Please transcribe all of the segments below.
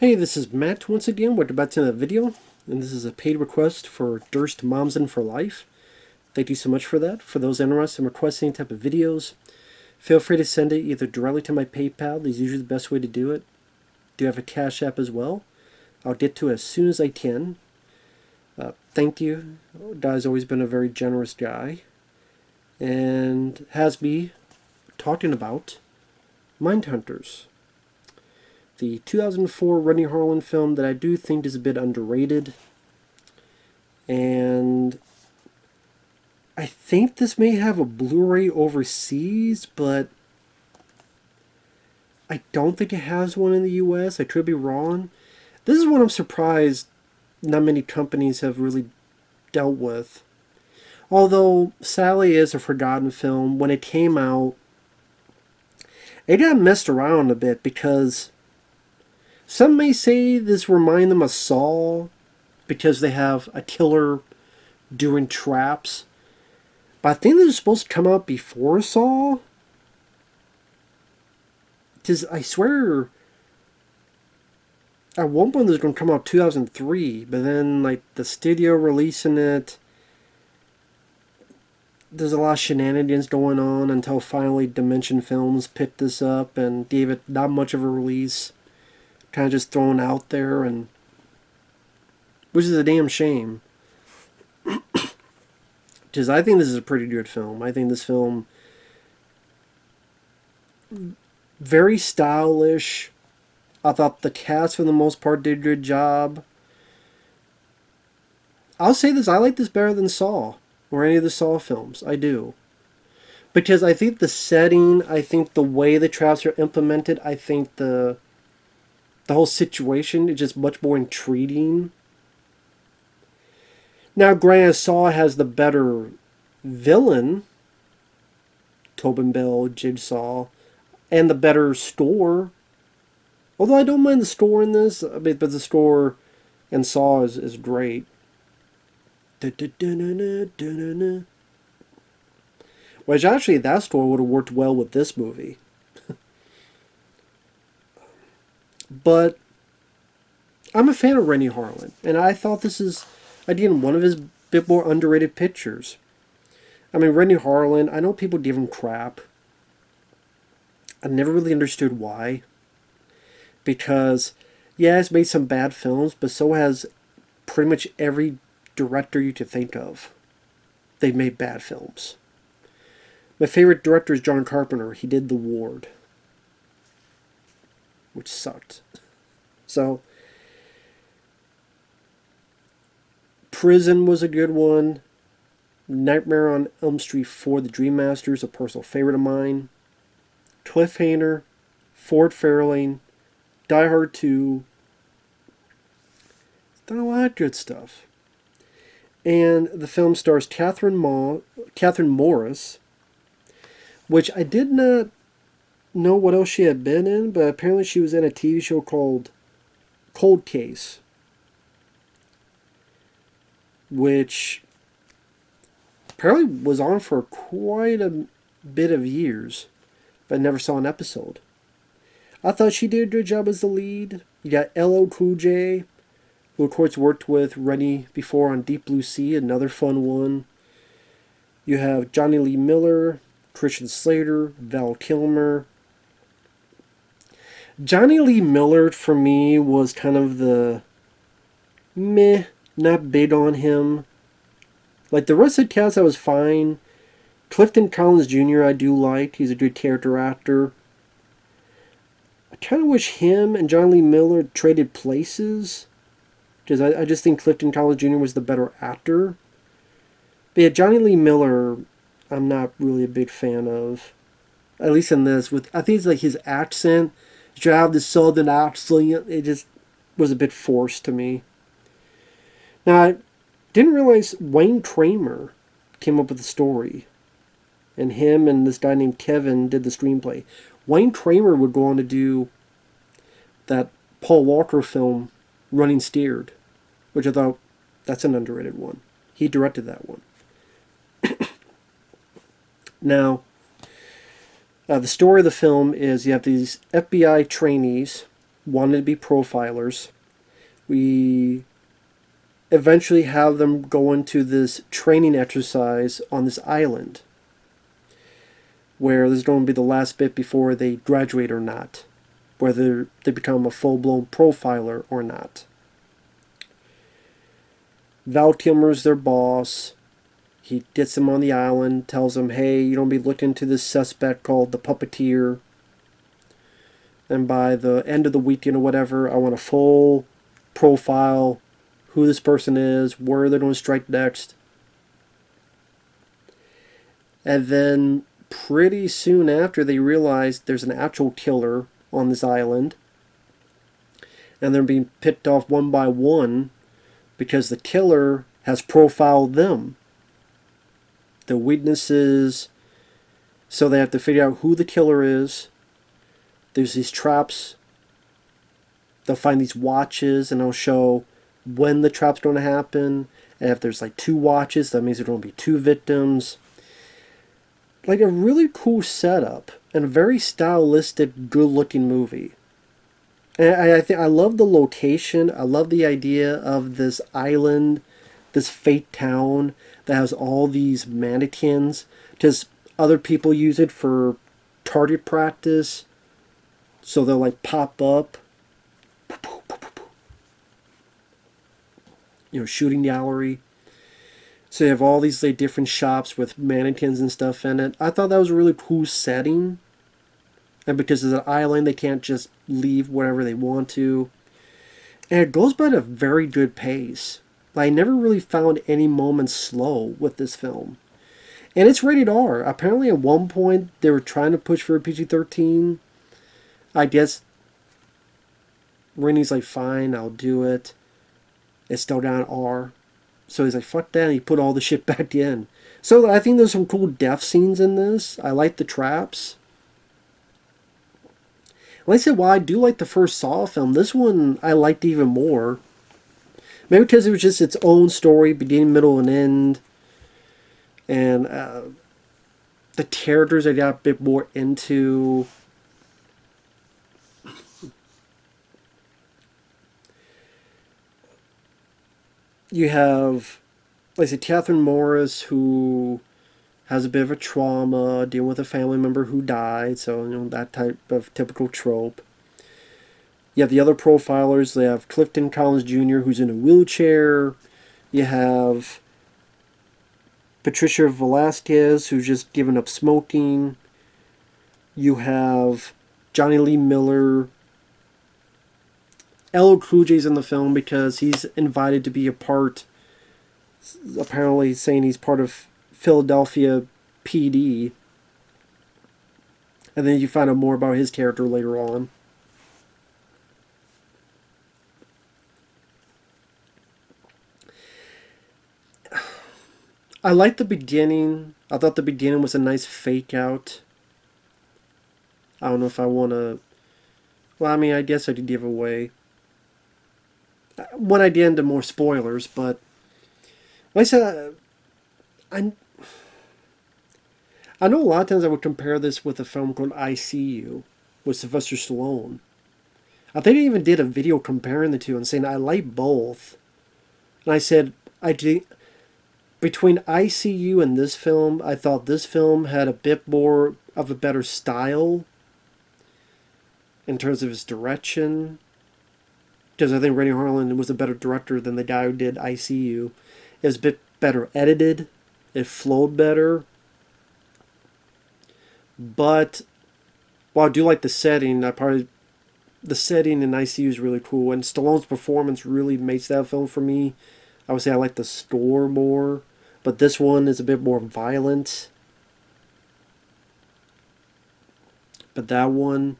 Hey, this is Matt once again. We're about to end a video, and this is a paid request for Durst Moms In for Life. Thank you so much for that. For those interested in requesting any type of videos, feel free to send it either directly to my PayPal. This is usually the best way to do it. Do have a Cash App as well. I'll get to it as soon as I can. Thank you. Guy's always been a very generous guy, and has me talking about Mindhunters, the 2004 Renny Harlin film that I do think is a bit underrated. And I think this may have a Blu-ray overseas, but I don't think it has one in the US. I could be wrong. This is one I'm surprised not many companies have really dealt with. Although Sally is a forgotten film, when it came out, it got messed around a bit because some may say this reminds them of Saw because they have a killer doing traps. But I think this is supposed to come out before Saw. Because I swear, at one point this was going to come out 2003, but then like the studio releasing it, there's a lot of shenanigans going on until finally Dimension Films picked this up and gave it not much of a release. Kind of just thrown out there, and which is a damn shame. Because I think this is a pretty good film. I think this film, very stylish. I thought the cast for the most part did a good job. I'll say this, I like this better than Saw or any of the Saw films. I do. Because I think the setting, I think the way the traps are implemented, I think the whole situation is just much more intriguing. Now, granted, Saw has the better villain, Tobin Bell, Jigsaw, and the better score. Although I don't mind the score in this, but the score in Saw is great. Which actually, that score would have worked well with this movie. But I'm a fan of Renny Harlin, and I thought this is, again, one of his bit more underrated pictures. I mean, Renny Harlin, I know people give him crap. I never really understood why. Because, yeah, he's made some bad films, but so has pretty much every director you could think of. They've made bad films. My favorite director is John Carpenter. He did The Ward, which sucked. So, Prison was a good one. Nightmare on Elm Street 4, The Dream Master is a personal favorite of mine. Cliffhanger, Ford Fairlane, Die Hard 2. It's done a lot of good stuff. And the film stars Kathryn Morris, which I did not know what else she had been in, but apparently she was in a TV show called Cold Case, which apparently was on for quite a bit of years, but I never saw an episode. I thought she did a good job as the lead. You got L.L. Cool J, who of course worked with Renny before on Deep Blue Sea, another fun one. You have Jonny Lee Miller, Christian Slater, Val Kilmer. Jonny Lee Miller, for me, was kind of the meh, not big on him. Like, the rest of the cast, I was fine. Clifton Collins Jr. I do like. He's a good character actor. I kind of wish him and Jonny Lee Miller traded places, because I just think Clifton Collins Jr. was the better actor. But yeah, Jonny Lee Miller, I'm not really a big fan of. At least in this. I think it's like his accent. You have this southern accent. It just was a bit forced to me. Now, I didn't realize Wayne Kramer came up with the story. And him and this guy named Kevin did the screenplay. Wayne Kramer would go on to do that Paul Walker film, Running Scared, which I thought, that's an underrated one. He directed that one. Now, the story of the film is you have these FBI trainees wanted to be profilers. We eventually have them go into this training exercise on this island, where this is going to be the last bit before they graduate or not, whether they become a full-blown profiler or not. Val Kilmer's their boss. He gets them on the island, tells them, hey, you don't be looking into this suspect called the puppeteer. And by the end of the weekend or whatever, I want a full profile, who this person is, where they're going to strike next. And then pretty soon after, they realize there's an actual killer on this island. And they're being picked off one by one because the killer has profiled them. The witnesses, so they have to figure out who the killer is. There's these traps. They'll find these watches and they'll show when the trap's going to happen. And if there's like 2 watches, that means there's going to be 2 victims. Like a really cool setup and a very stylistic, good-looking movie. And I love the location. I love the idea of this island, this fake town that has all these mannequins. Because other people use it for target practice. So they'll like pop up. Shooting gallery. So you have all these like different shops with mannequins and stuff in it. I thought that was a really cool setting. And because it's an island, they can't just leave wherever they want to. And it goes by at a very good pace. I never really found any moments slow with this film. And it's rated R. Apparently at one point they were trying to push for a PG-13. I guess Renny's like, fine, I'll do it. It's still down R. So he's like, fuck that, and he put all the shit back in. So I think there's some cool death scenes in this. I like the traps. Like I said, while I do like the first Saw film, this one I liked even more. Maybe because it was just its own story, beginning, middle, and end. And the characters I got a bit more into. You have, like I said, Kathryn Morris, who has a bit of a trauma, dealing with a family member who died, so, that type of typical trope. You have the other profilers. They have Clifton Collins Jr., who's in a wheelchair. You have Patricia Velásquez, who's just given up smoking. You have Jonny Lee Miller. Ehren Kruger's in the film because he's invited to be a part, apparently saying he's part of Philadelphia PD. And then you find out more about his character later on. I liked the beginning. I thought the beginning was a nice fake out. I don't know if I want to... Well, I mean, I guess I could give away. When I get into more spoilers, but... Like I said, I know a lot of times I would compare this with a film called I See You with Sylvester Stallone. I think I even did a video comparing the two and saying I like both. And I said, between I See You and this film, I thought this film had a bit more of a better style in terms of its direction. Because I think Renny Harlin was a better director than the guy who did I See You. It was a bit better edited. It flowed better. But while I do like the setting, the setting in I See You is really cool. And Stallone's performance really makes that film for me. I would say I like the score more. But this one is a bit more violent. But that one...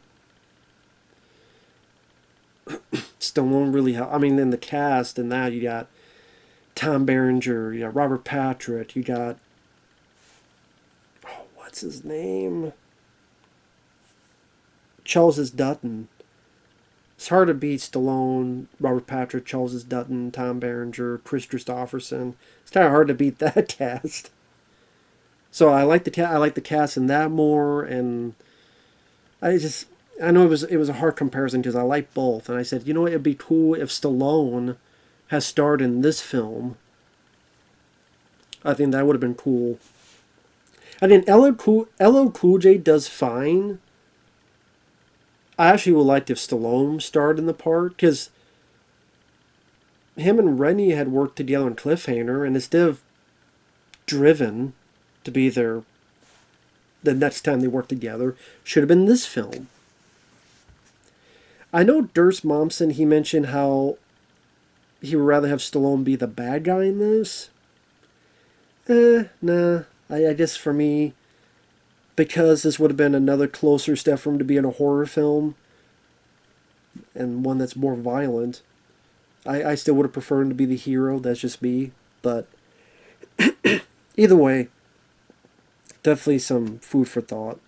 Stallone really helped. I mean, in the cast and that, you got Tom Berenger, you got Robert Patrick, you got... Oh, what's his name? Charles Dutton. It's hard to beat Stallone, Robert Patrick, Charles Dutton, Tom Berenger, Chris Christopherson. It's kind of hard to beat that cast. So I like the cast in that more, and I just... I know it was a hard comparison because I like both, and I said, you know what, it'd be cool if Stallone has starred in this film. I think that would have been cool. I mean, LL Cool J does fine. I actually would like if Stallone starred in the part, because him and Renny had worked together in Cliffhanger, and instead of Driven to be the next time they worked together, should have been this film. I know Durst Momsen, he mentioned how he would rather have Stallone be the bad guy in this. Nah. I guess for me, because this would have been another closer step for him to be in a horror film, and one that's more violent, I still would have preferred him to be the hero. That's just me. But either way, definitely some food for thought.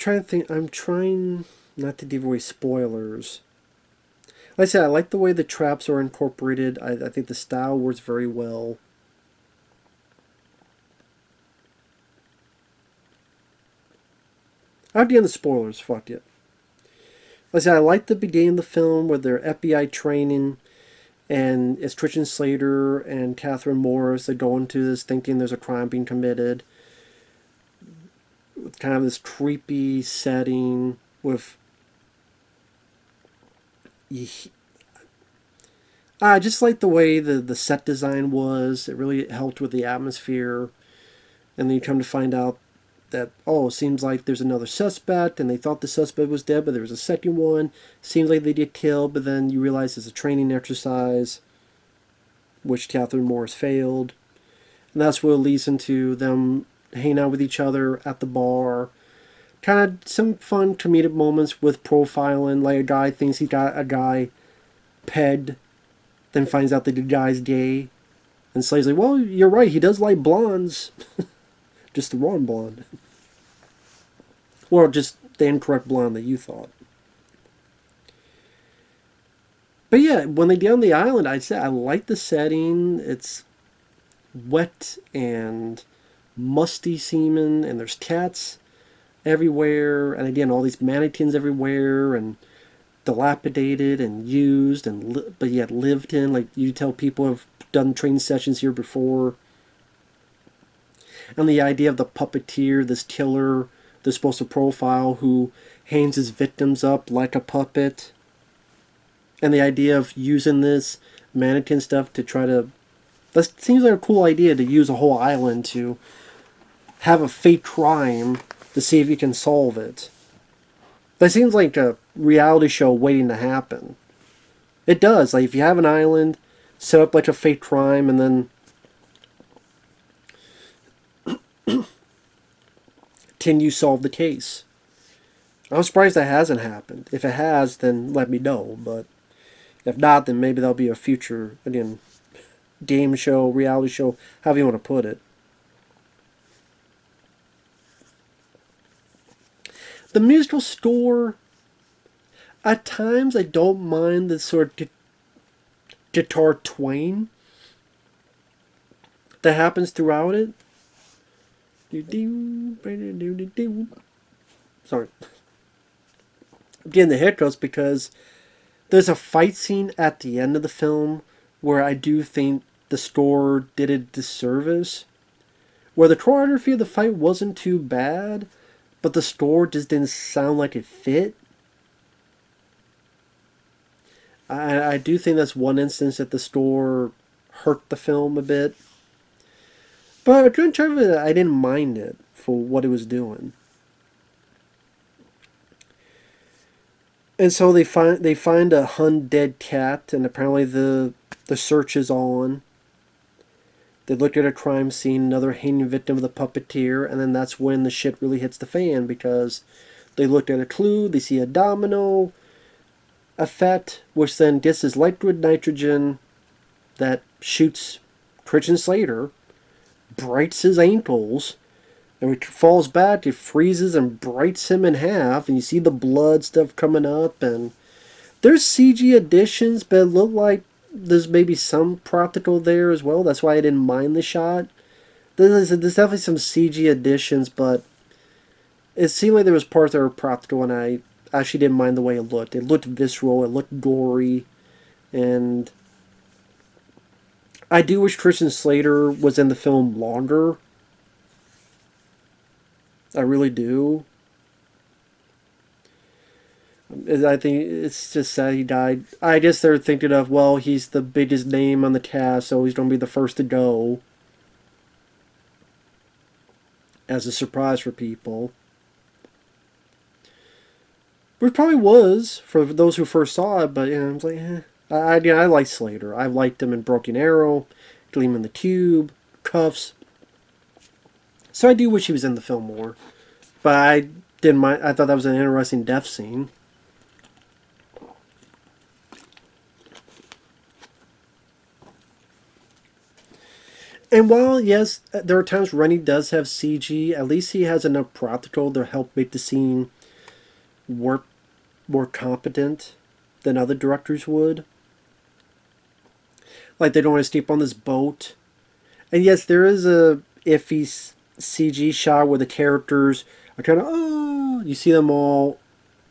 I'm trying not to give away spoilers. Like I said, I like the way the traps are incorporated. I think the style works very well. I'll get into spoilers, fuck it. Like I said, I like the beginning of the film where they're FBI training, and it's Christian Slater and Kathryn Morris that go into this thinking there's a crime being committed. With kind of this creepy setting with I just like the way the set design was. It really helped with the atmosphere. And then you come to find out that, oh, it seems like there's another suspect, and they thought the suspect was dead, but there was a second one. Seems like they get killed, but then you realize it's a training exercise, which Kathryn Morris failed. And that's what leads into them hanging out with each other at the bar. Kind of some fun comedic moments with profiling, like a guy thinks he got a guy pegged, then finds out that the guy's gay. And Slade's like, well, you're right, he does like blondes. Just the wrong blonde. Or just the incorrect blonde that you thought. But yeah, when they get on the island, I'd say I like the setting. It's wet and musty semen, and there's cats everywhere, and again, all these mannequins everywhere, and dilapidated and used, and but yet lived in. Like you tell people have done training sessions here before. And the idea of the puppeteer, this killer they're supposed to profile, who hangs his victims up like a puppet. And the idea of using this mannequin stuff to try to... That seems like a cool idea, to use a whole island to have a fake crime to see if you can solve it. That seems like a reality show waiting to happen. It does. Like, if you have an island, set up like a fake crime, and then... can you solve the case? I'm surprised that hasn't happened. If it has, then let me know. But if not, then maybe there'll be a future, again, game show, reality show, however you want to put it. The musical score, at times I don't mind the sort of guitar twang that happens throughout it. Sorry. I'm getting the hiccups because there's a fight scene at the end of the film where I do think the score did a disservice. Where the choreography of the fight wasn't too bad, but the score just didn't sound like it fit. I do think that's one instance that the score hurt the film a bit. But in terms of it, I didn't mind it for what it was doing. And so they find a undead cat, and apparently the search is on. They look at a crime scene, another hanging victim of the puppeteer, and then that's when the shit really hits the fan, because they looked at a clue, they see a domino effect, which then gets this liquid nitrogen that shoots Christian Slater, breaks his ankles, and when he falls back, it freezes and breaks him in half, and you see the blood stuff coming up, and there's CG additions, but it looked like there's maybe some practical there as well. That's why I didn't mind the shot. There's definitely some CG additions, but it seemed like there was parts that were practical, and I actually didn't mind the way it looked. It looked visceral, it looked gory, and I do wish Christian Slater was in the film longer. I really do. I think it's just sad he died. I guess they're thinking of, well, he's the biggest name on the cast, so he's going to be the first to go. As a surprise for people. Which probably was, for those who first saw it, but you know, I was like, eh. I like Slater. I liked him in Broken Arrow, Gleam in the Tube, Cuffs. So I do wish he was in the film more. But I didn't mind. I thought that was an interesting death scene. And while, yes, there are times Renny does have CG, at least he has enough practical to help make the scene work more competent than other directors would. Like, they don't want to sleep on this boat. And yes, there is a iffy CG shot where the characters are kind of, oh, you see them all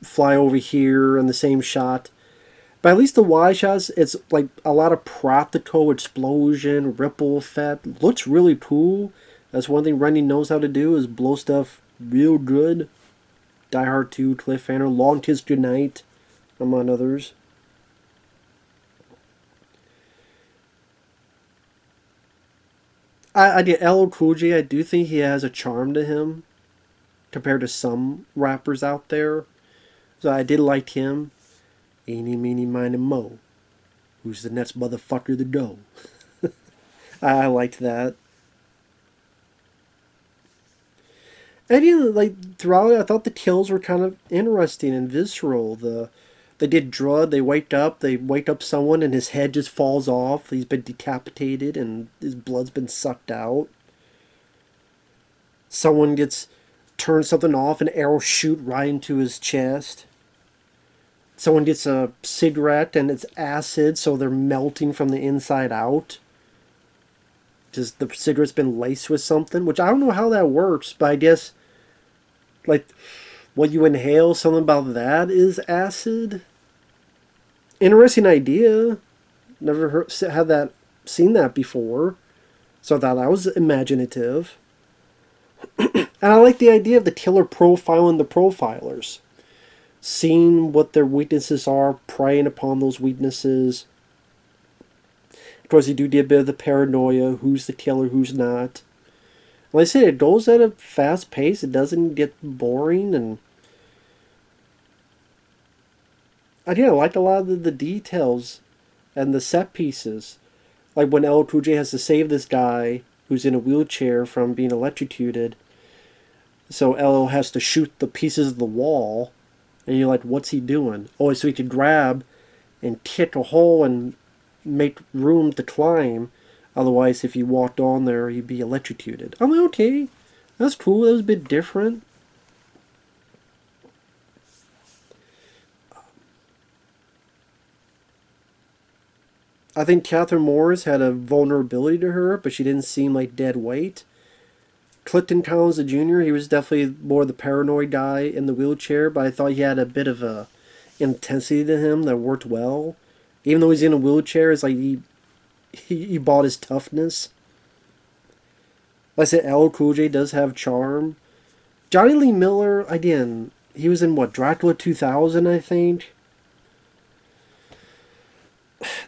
fly over here in the same shot. But at least the wide shots, it's like a lot of practical explosion, ripple effect. Looks really cool. That's one thing Renny knows how to do, is blow stuff real good. Die Hard 2, Cliffhanger, Long Kiss Goodnight, among others. I get LL Cool J. I do think he has a charm to him compared to some rappers out there. So I did like him. Eeny, meeny, miny, mo. Who's the next motherfucker to go? I liked that. And you know, like throughout it, I thought the kills were kind of interesting and visceral. They did drug. They wake up someone, and his head just falls off. He's been decapitated, and his blood's been sucked out. Someone gets turned something off, an arrow shoot right into his chest. Someone gets a cigarette and it's acid, so they're melting from the inside out. Just the cigarette's been laced with something, which I don't know how that works, but I guess, like, what you inhale, something about that is acid. Interesting idea. Never seen that before. So I thought that was imaginative. And I like the idea of the killer profiling the profilers. Seeing what their weaknesses are, preying upon those weaknesses. Of course, you do get a bit of the paranoia, who's the killer, who's not. Like I said, it goes at a fast pace, it doesn't get boring, and I like a lot of the details and the set pieces. Like when LL Cool J has to save this guy who's in a wheelchair from being electrocuted. So LL has to shoot the pieces of the wall. And you're like, what's he doing? Oh, so he could grab and kick a hole and make room to climb. Otherwise, if he walked on there, he'd be electrocuted. I'm like, okay, that's cool. That was a bit different. I think Kathryn Morris had a vulnerability to her, but she didn't seem like dead weight. Clifton Collins Jr., he was definitely more the paranoid guy in the wheelchair, but I thought he had a bit of a intensity to him that worked well. Even though he's in a wheelchair, it's like he bought his toughness. Like I said, LL Cool J does have charm. Jonny Lee Miller, again, he was in what, Dracula 2000, I think?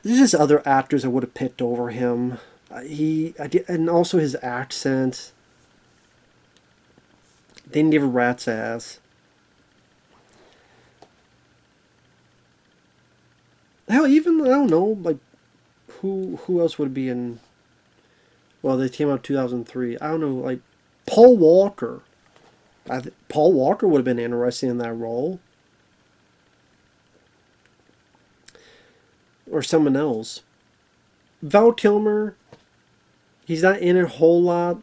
There's just other actors that would have picked over him. And also his accent. Didn't give a rat's ass. Hell, even, I don't know, like, who else would be in... Well, they came out 2003. I don't know, like, Paul Walker. Paul Walker would have been interesting in that role. Or someone else. Val Kilmer, he's not in it a whole lot.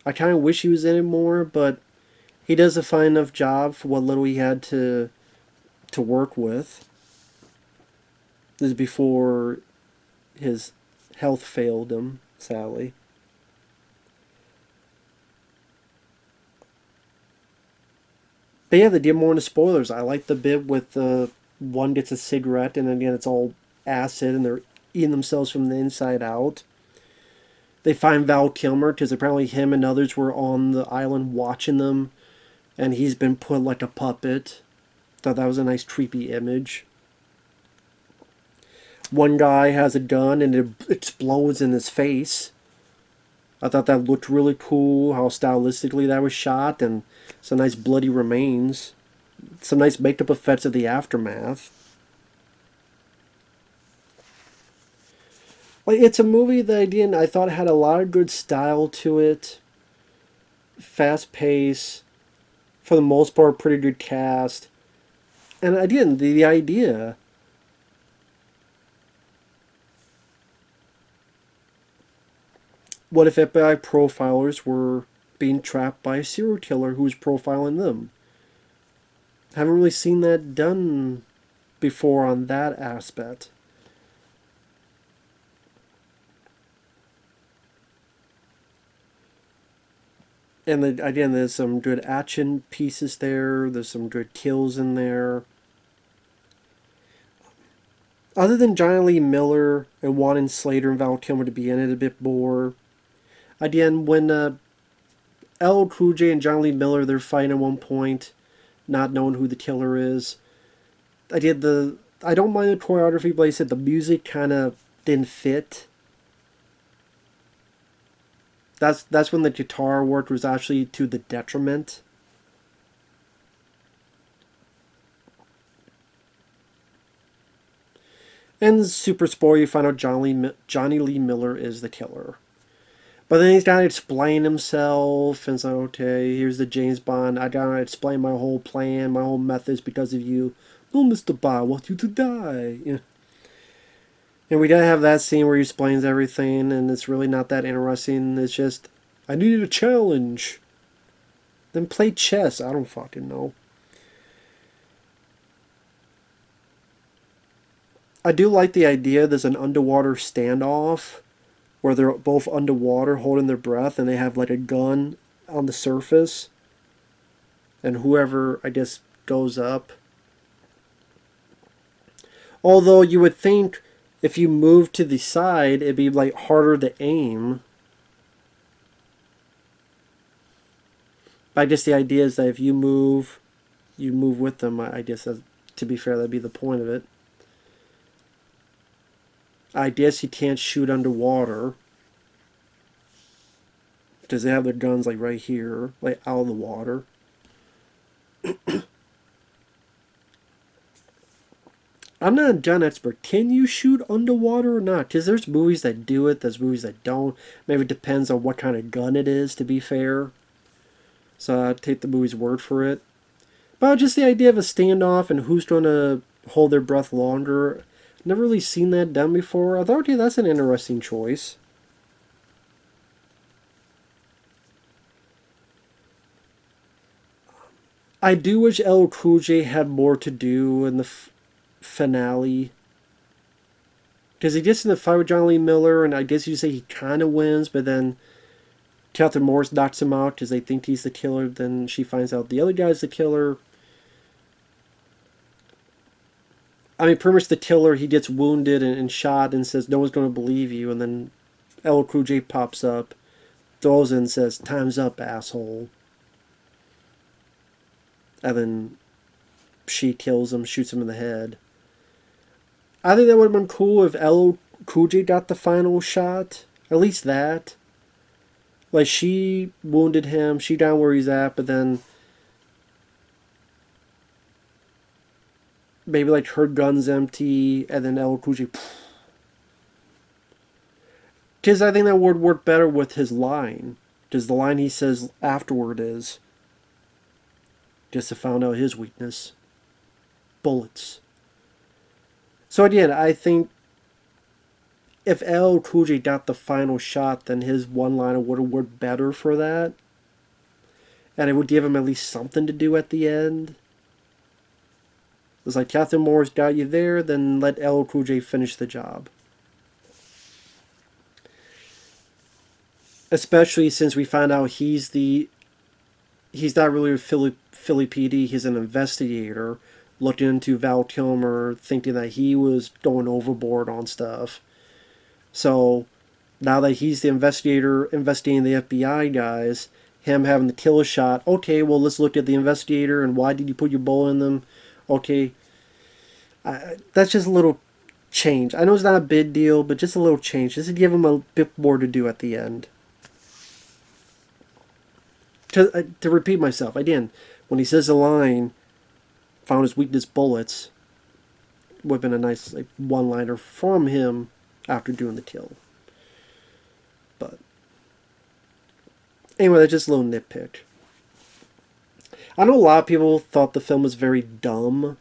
I kind of wish he was in it more, but he does a fine enough job for what little he had to work with. This is before his health failed him, sadly. But yeah, they did more into spoilers. I like the bit with the one gets a cigarette and again it's all acid and they're eating themselves from the inside out. They find Val Kilmer because apparently him and others were on the island watching them, and he's been put like a puppet. Thought that was a nice creepy image. One guy has a gun and it explodes in his face. I thought that looked really cool, how stylistically that was shot, and some nice bloody remains. Some nice makeup effects of the aftermath. Like, it's a movie that I thought had a lot of good style to it. Fast pace. For the most part, pretty good cast. And again, the idea. What if FBI profilers were being trapped by a serial killer who was profiling them? Haven't really seen that done before on that aspect. And again, there's some good action pieces there. There's some good kills in there. Other than Jonny Lee Miller and wanting Slater and Val Kilmer to be in it a bit more. Again, when Ehren Kruger and Jonny Lee Miller, they're fighting at one point, not knowing who the killer is. I don't mind the choreography, but like I said the music kind of didn't fit. That's when the guitar work was actually to the detriment. And super spoiler, you find out Jonny Lee Miller is the killer. But then he's got to explain himself, and so, okay, here's the James Bond. I gotta explain my whole plan, my whole methods because of you. No, Mr. Bond, I want you to die. Yeah. And we gotta have that scene where he explains everything, and it's really not that interesting. It's just, I needed a challenge. Then play chess. I don't fucking know. I do like the idea there's an underwater standoff where they're both underwater holding their breath and they have like a gun on the surface. And whoever, I guess, goes up. Although you would think if you move to the side, it'd be like harder to aim. But I guess the idea is that if you move with them. I guess, to be fair, that'd be the point of it. I guess you can't shoot underwater because they have their guns like right here, like out of the water. I'm not a gun expert. Can you shoot underwater or not? Because there's movies that do it, there's movies that don't. Maybe it depends on what kind of gun it is, to be fair. So I'd take the movie's word for it. But just the idea of a standoff and who's going to hold their breath longer. Never really seen that done before. I thought, okay, that's an interesting choice. I do wish Ehren Kruger had more to do in the finale. Because he gets in the fight with Jonny Lee Miller, and I guess you say he kind of wins, but then Kathryn Morris knocks him out because they think he's the killer. Then she finds out the other guy's the killer. I mean, pretty much the killer, he gets wounded and shot and says, no one's going to believe you. And then Ehren Kruger pops up, throws in and says, time's up, asshole. And then she kills him, shoots him in the head. I think that would have been cool if Ehren Kruger got the final shot. At least that. Like, she wounded him, she down where he's at, but then maybe like her gun's empty, and then Ehren Kruger. Because I think that would work better with his line. Because the line he says afterward is, just to find out his weakness, bullets. So again, I think if Ehren Kruger got the final shot, then his one-liner would have worked better for that. And it would give him at least something to do at the end. It's like, Kathryn Morris got you there, then let Ehren Kruger finish the job. Especially since we found out he's not really a Philly PD. He's an investigator looking into Val Kilmer, thinking that he was going overboard on stuff. So now that he's the investigator investigating the FBI guys, him having the kill shot. Okay, well, let's look at the investigator and why did you put your bullet in them? Okay, that's just a little change. I know it's not a big deal, but just a little change, just to give him a bit more to do at the end. To repeat myself, again, when he says the line, found his weakness bullets, would have been a nice one-liner from him after doing the kill. But anyway, that's just a little nitpick. I know a lot of people thought the film was very dumb.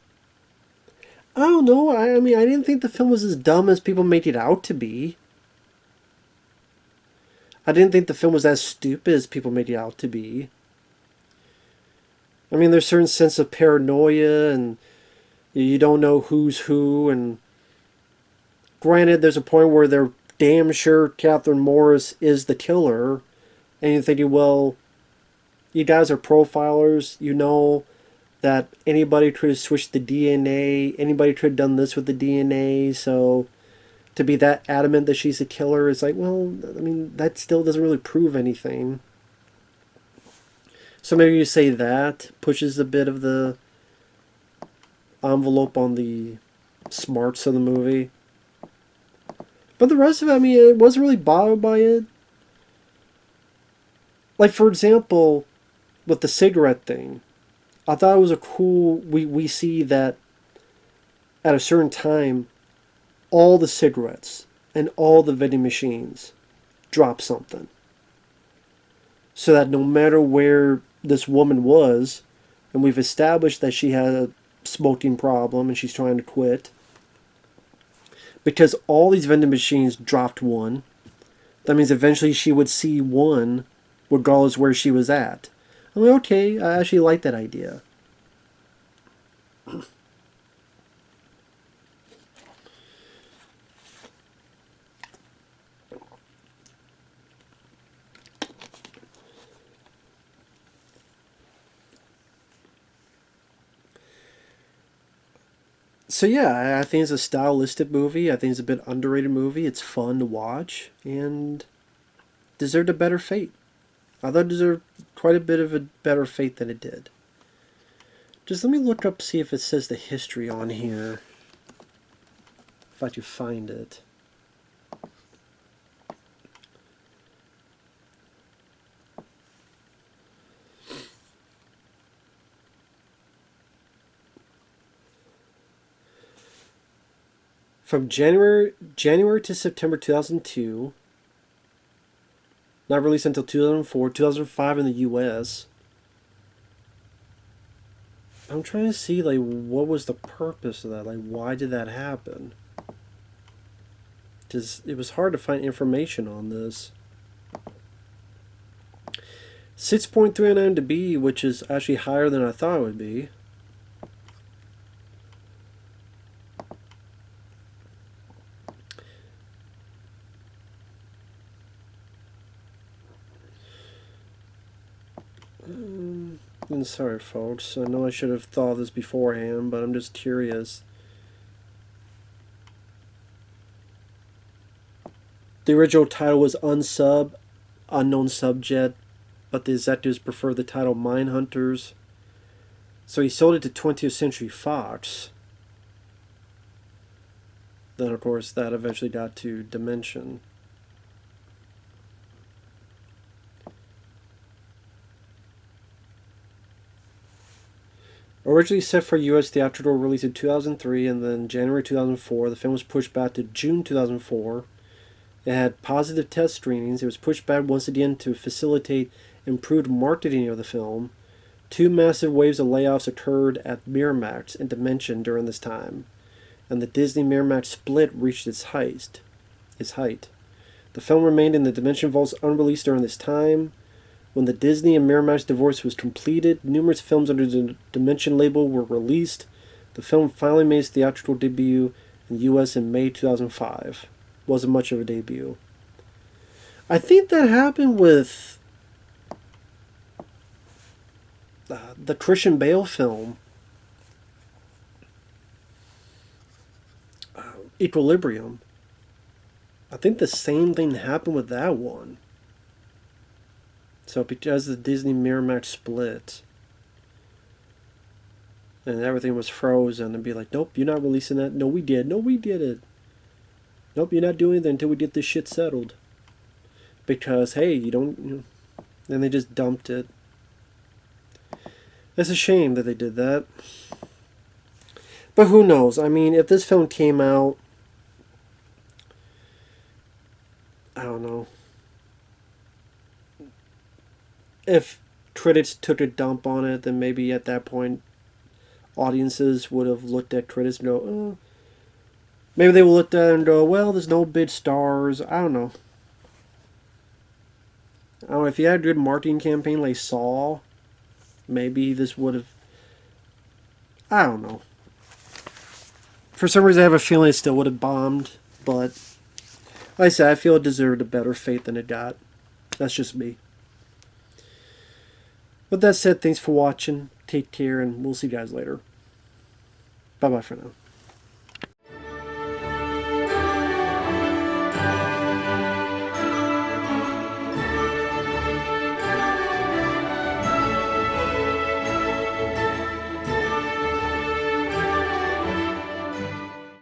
I don't know. I mean, I didn't think the film was as dumb as people made it out to be. I didn't think the film was as stupid as people made it out to be. I mean, there's a certain sense of paranoia, and you don't know who's who, and granted, there's a point where they're damn sure Kathryn Morris is the killer, and you're thinking, well, you guys are profilers, you know that anybody could have switched the DNA, anybody could have done this with the DNA, so to be that adamant that she's a killer is like, well, I mean, that still doesn't really prove anything. So maybe you say that pushes a bit of the envelope on the smarts of the movie. But the rest of it, I mean, it wasn't really bothered by it. Like, for example, with the cigarette thing, I thought it was a cool... We see that at a certain time, all the cigarettes and all the vending machines drop something. So that no matter where this woman was, and we've established that she had a smoking problem and she's trying to quit, because all these vending machines dropped one, that means eventually she would see one regardless where she was at. I'm like, okay, I actually like that idea. So yeah, I think it's a stylistic movie. I think it's a bit underrated movie. It's fun to watch and deserved a better fate. I thought it deserved quite a bit of a better fate than it did. Just let me look up, see if it says the history on here. If I can find it. From January to September 2002. Not released until 2004, 2005 in the U.S. I'm trying to see, like, what was the purpose of that? Like, why did that happen? Just, it was hard to find information on this. 6.3 on IMDb, which is actually higher than I thought it would be. I'm sorry, folks. I know I should have thought of this beforehand, but I'm just curious. The original title was Unknown Subject, but the executives preferred the title Mindhunters. So he sold it to 20th Century Fox. Then, of course, that eventually got to Dimension. Originally set for U.S. theatrical release in 2003 and then January 2004, the film was pushed back to June 2004. It had positive test screenings. It was pushed back once again to facilitate improved marketing of the film. 2 massive waves of layoffs occurred at Miramax and Dimension during this time, and the Disney-Miramax split reached its height. The film remained in the Dimension vaults unreleased during this time. When the Disney and Miramax divorce was completed, numerous films under the Dimension label were released. The film finally made its theatrical debut in the U.S. in May 2005. Wasn't much of a debut. I think that happened with the Christian Bale film, Equilibrium. I think the same thing happened with that one. So because the Disney Miramax split and everything was frozen, and be like, nope, you're not releasing that. No, we did. No, we did it. Nope, you're not doing that until we get this shit settled. Because, hey, you don't... You know, and they just dumped it. It's a shame that they did that. But who knows? I mean, if this film came out... I don't know. If critics took a dump on it, then maybe at that point audiences would have looked at critics and go, oh. Maybe they will look at it and go, well, there's no big stars. I don't know. I don't know, if you had a good marketing campaign like Saw, maybe this would have... I don't know. For some reason, I have a feeling it still would have bombed, but like I said, I feel it deserved a better fate than it got. That's just me. With that said, thanks for watching. Take care, and we'll see you guys later. Bye-bye for now.